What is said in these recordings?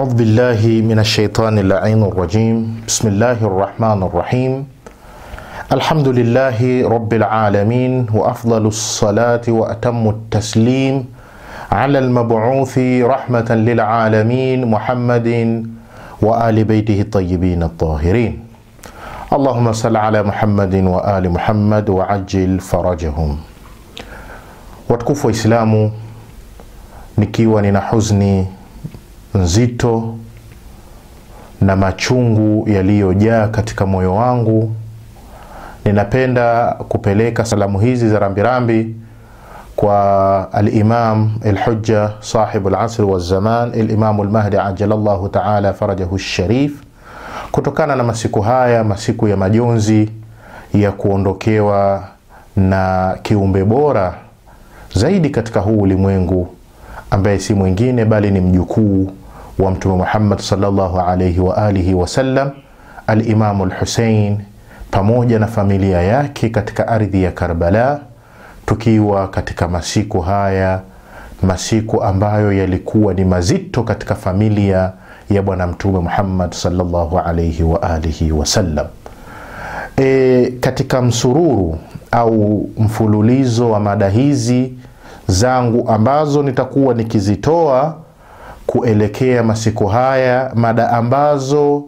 أعوذ بالله من الشيطان اللعين الرجيم. بسم الله الرحمن الرحيم. الحمد لله رب العالمين، وأفضل الصلاة وأتم التسليم على المبعوث رحمة للعالمين محمد وآل بيته الطيبين الطاهرين. اللهم صل على محمد وآل محمد وعجل فرجهم. Watukufu wa Islamu, nikiwa nina huzuni nzito na machungu yaliyojaa katika moyo wangu, ninapenda kupeleka salamu hizi za rambirambi kwa al-Imam al-Hujja sahib al-asr wa zaman, al-Imam al-Mahdi ajalallahu ta'ala farajahu al-sharif, kutokana na masiku haya, masiku ya majonzi ya kuondokewa na kiumbe bora zaidi katika huu ulimwengu, ambaye si mwingine bali ni mjukuu wa Mtume Muhammad sallallahu alayhi wa alihi wasallam, al-Imam al-Hussein pamoja na familia yake katika ardhi ya Karbala, tukiwa katika masiku haya, masiku ambayo yalikuwa ni mazito katika familia ya bwana Mtume Muhammad sallallahu alayhi wa alihi wasallam. Katika msururu au mfululizo wa mada hizi zangu ambazo nitakuwa nikizitoa kuelekea masiku haya, mada ambazo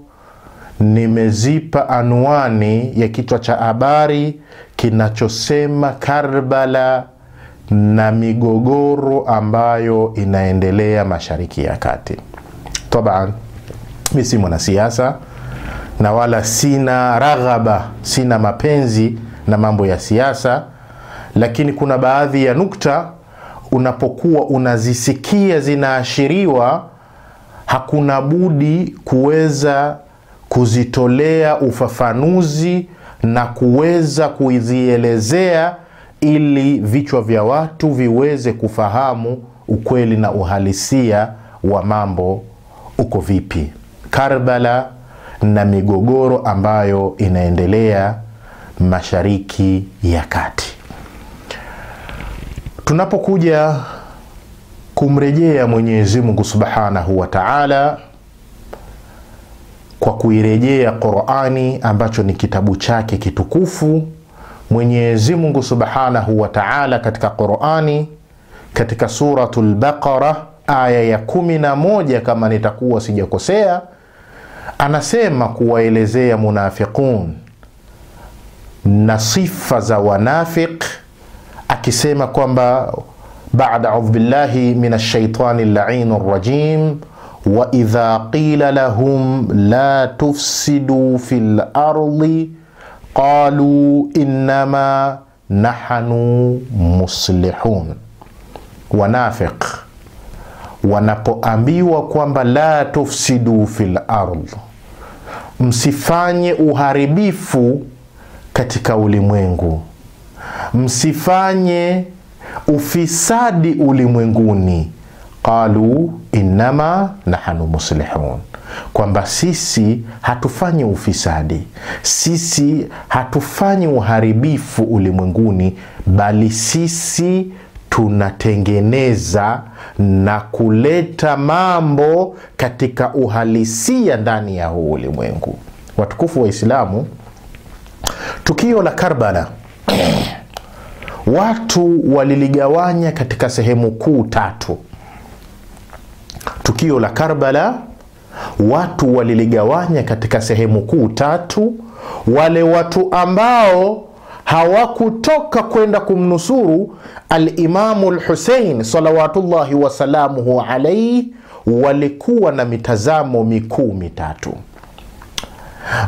nimezipa anwani ya kichwa cha habari kinachosema Karbala na migogoro ambayo inaendelea Mashariki ya Kati. Taban, mimi si mwanasiasa na wala sina raghaba, sina mapenzi na mambo ya siasa, lakini kuna baadhi ya nukta unapokuwa unazisikia zinaashiriwa, hakuna budi kuweza kuzitolea ufafanuzi na kuweza kuzielezea ili vichwa vya watu viweze kufahamu ukweli na uhalisia wa mambo uko vipi. Karbala na migogoro ambayo inaendelea Mashariki ya Kati. Tunapokuja kumrejea Mwenyezi Mungu Subhanahu wa Ta'ala kwa kuirejea Qur'ani ambacho ni kitabu chake kitukufu, Mwenyezi Mungu Subhanahu wa Ta'ala katika Qur'ani, katika suratul Baqara aya ya 11 kama nitakuwa sijakosea, anasema kuwaelezea munafiqun na sifa za wanafiq, akisema kwamba baada a'udhu billahi minash shaitani la'inir rajim, wa idha qila lahum la tufsidu fil ardi qalu innama nahnu muslihun. Wanafiq wanapoambiwa kwamba la tufsidu fil ardi, msifanye uharibifu katika ulimwengu, msifanye ufisadi ulimwenguni, qalu innama nahnu muslihun, kwamba sisi hatufanyi ufisadi, sisi hatufanyi uharibifu ulimwenguni, bali sisi tunatengeneza na kuleta mambo katika uhalisia ndani ya huu ulimwengu. Watukufu wa Islamu, tukio la Karbala watu waliligawanya katika sehemu kuu tatu. Tukio la Karbala watu waliligawanya katika sehemu kuu tatu. Wale watu ambao hawakutoka kwenda kumnusuru al-Imamu al-Hussein salawatullahi wa salamuhu alayhi, walikuwa na mitazamo mikuu mitatu.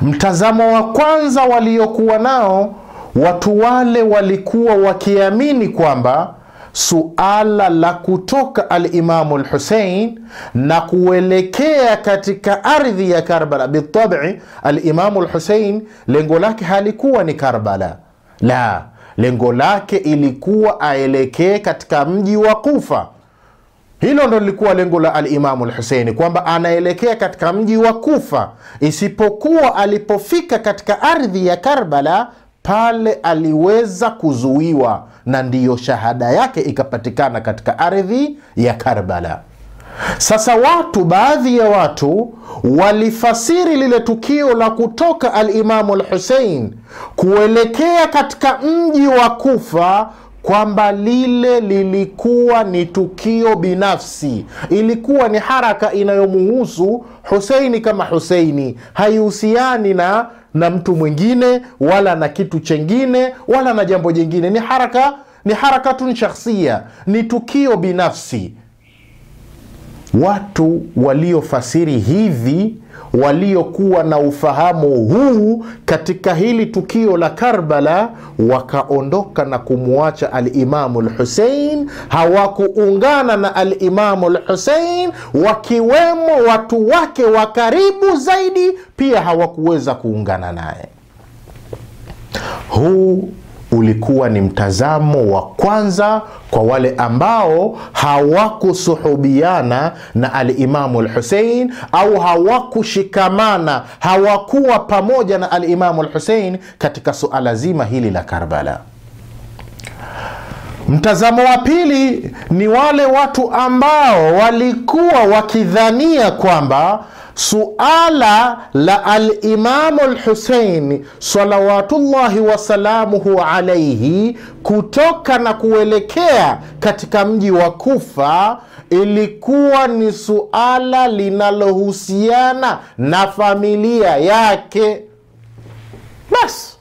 Mtazamo wa kwanza waliokuwa nao, watu wale walikuwa wakiamini kwamba suala la kutoka al-Imamu al-Hussein na kuelekea katika ardhi ya Karbala, bitabi al-Imamu al-Hussein lengo lake halikuwa ni Karbala, la, lengo lake ilikuwa aelekee katika mji wa Kufa. Hilo ndo lilikuwa lengo la al-Imamu al-Hussein, kwamba anaelekea katika mji wa Kufa. Isipokuwa alipofika katika ardhi ya Karbala, pale aliweza kuzuiwa, na ndiyo shahada yake ikapatikana katika ardhi ya Karbala. Sasa baadhi ya watu walifasiri lile tukio la kutoka al-Imamu al-Hussein kuelekea katika mji wa Kufa kwamba lile lilikuwa ni tukio binafsi, ilikuwa ni haraka inayomuhusu Husaini kama Husaini, haihusiani na mtu mwingine wala na kitu chengine wala na jambo jingine. Ni harakatun shakhsia, ni tukio binafsi. Watu waliofasiri hivi, waliokuwa na ufahamu huu katika hili tukio la Karbala, wakaondoka na kumuacha al-Imamu al-Hussein. Hawakuungana na al-Imamu al-Hussein, wakiwemo watu wake wa karibu zaidi pia hawakuweza kuungana naye. Huu ulikuwa ni mtazamo wa kwanza kwa wale ambao hawakusuhubiana na al-Imamu al-Hussein, au hawakushikamana, hawakuwa pamoja na al-Imamu al-Hussein katika suala zima hili la Karbala. Mtazamo wa pili ni wale watu ambao walikuwa wakidhania kwamba suala la al-Imamu al-Hussein salawatullahi wasalamuhu alayhi kutoka na kuelekea katika mji wa Kufa ilikuwa ni suala linalohusiana na familia yake. Basi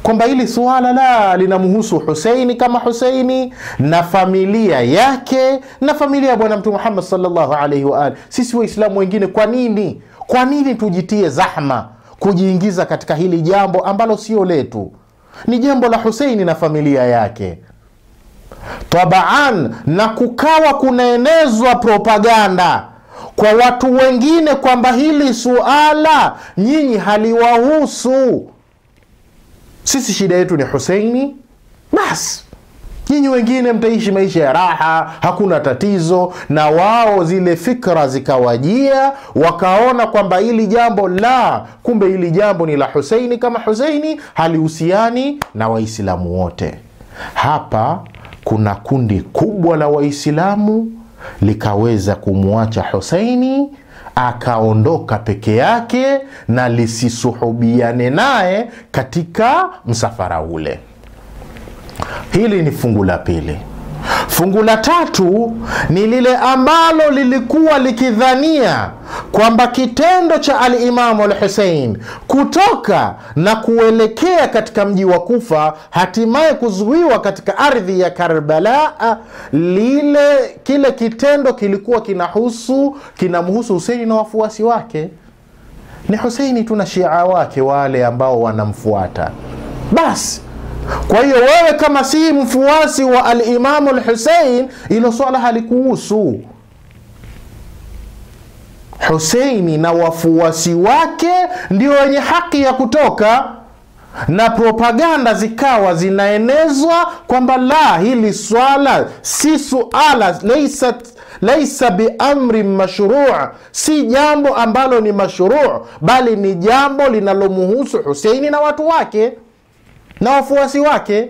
kwamba hili suala la linamhusu Husaini kama Husaini na familia yake na familia ya Bwana Mtume Muhammad sallallahu alaihi wa alihi. Sisi Waislamu wengine kwa nini tujitie zahma kujiingiza katika hili jambo ambalo sio letu? Ni jambo la Husaini na familia yake. Tabaan, na kukawa kunaenezwa propaganda kwa watu wengine kwamba hili suala nyinyi haliwahusu. Sisi shida yetu ni Husaini, basi nyinyi wengine mtaishi maisha ya raha, hakuna tatizo. Na wao zile fikra zikawajia, wakaona kwamba hili jambo kumbe hili jambo ni la Husaini kama Husaini, halihusiani na Waislamu wote. Hapa kuna kundi kubwa la Waislamu likaweza kumuacha Husaini, akaondoka peke yake na lisisuhubiane naye katika msafara ule. Hili ni fungu la pili. Fungu la tatu ni lile ambalo lilikuwa likidhania kwamba kitendo cha al-Imamu al-Hussein kutoka na kuelekea katika mji wa Kufa, hatimaye kuzuiwa katika ardhi ya Karbala, kile kitendo kilikuwa kinamhusu Husaini na wafuasi wake. Ni Husaini tuna Shia wake wale ambao wanamfuata. Basi kwa hiyo wewe kama si mfuasi wa al-Imamu al-Hussein, ilo swala halikuhusu. Husaini na wafuasi wake ndio wenye haki ya kutoka, na propaganda zikawa zinaenezwa kwamba hili swala si suala, laisa bi amri mashru', si jambo ambalo ni mashru', bali ni jambo linalomhusu Husaini na watu wake na wafuasi wake.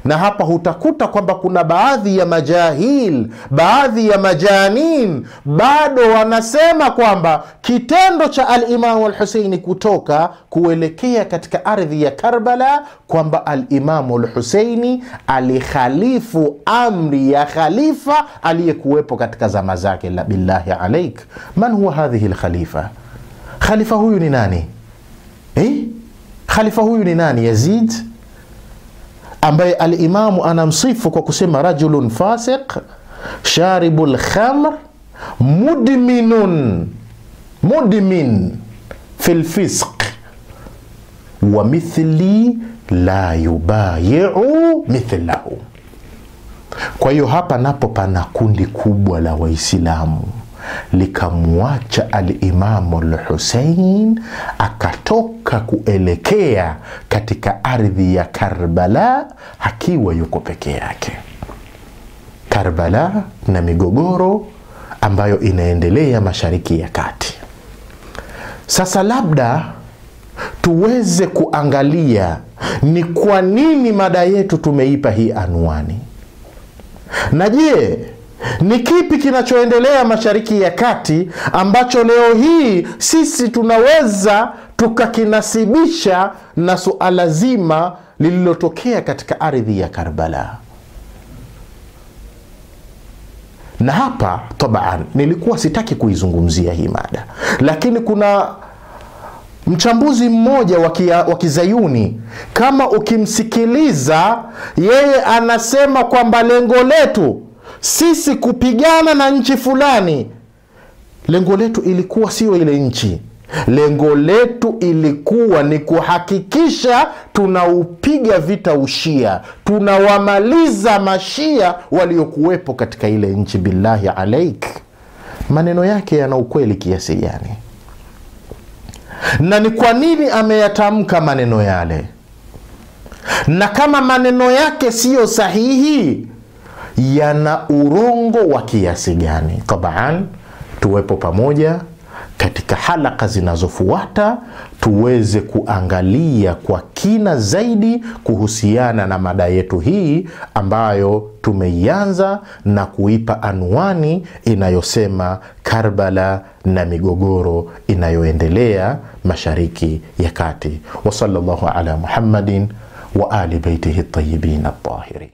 Na hapa hutakuta kwamba kuna baadhi ya majahil, baadhi ya majanin bado wanasema kwamba kitendo cha al-Imamu al-Husaini kutoka kuelekea katika ardhi ya Karbala, kwamba al-Imamu al-Husaini alikhalifu amri ya khalifa aliyekuwepo katika zama zake. La billahi alaik, man huwa hadhihi al-khalifa? Khalifa huyu ni nani? Khalifa huyu ni nani? Yazid, ambaye al-Imamu anamsifu kwa kusema rajulun fasiq, sharibul khamr, mudmin fil fisq, wa mithli la yubayi'u mithlahu. Kwa hiyo hapa napo pana kundi kubwa la Waislamu likamwacha al-Imamu al-Hussein, akatoka kuelekea katika ardhi ya Karbala akiwa yuko peke yake. Karbala na migogoro ambayo inaendelea Mashariki ya Kati. Sasa labda tuweze kuangalia ni kwa nini mada yetu tumeipa hii anwani. Na je, Ni kipi kinachoendelea Mashariki ya Kati ambacho leo hii sisi tunaweza tukakinasibisha na suala zima lililotokea katika ardhi ya Karbala? Na hapa tabaan nilikuwa sitaki kuizungumzia hii mada, lakini kuna mchambuzi mmoja wa Kizayuni, kama ukimsikiliza yeye anasema kwamba lengo letu sisi kupigana na nchi fulani, lengo letu ilikuwa sio ile nchi. Lengo letu ilikuwa ni kuhakikisha tunaupiga vita ushia, tunawamaliza mashia waliokuwepo katika ile nchi. Billahi alaik, maneno yake yana ukweli kiasi gani? Na ni kwa nini ameyatamka maneno yale? Na kama maneno yake siyo sahihi, yana urongo wa kiasi gani? Tabaan tuwepo pamoja katika halaka zinazofuata tuweze kuangalia kwa kina zaidi kuhusiana na mada yetu hii ambayo tumeianza na kuipa anwani inayosema Karbala na migogoro inayoendelea Mashariki ya Kati. Wa sallallahu ala Muhammadin wa ali baitihi at-tayyibin at-tahirin.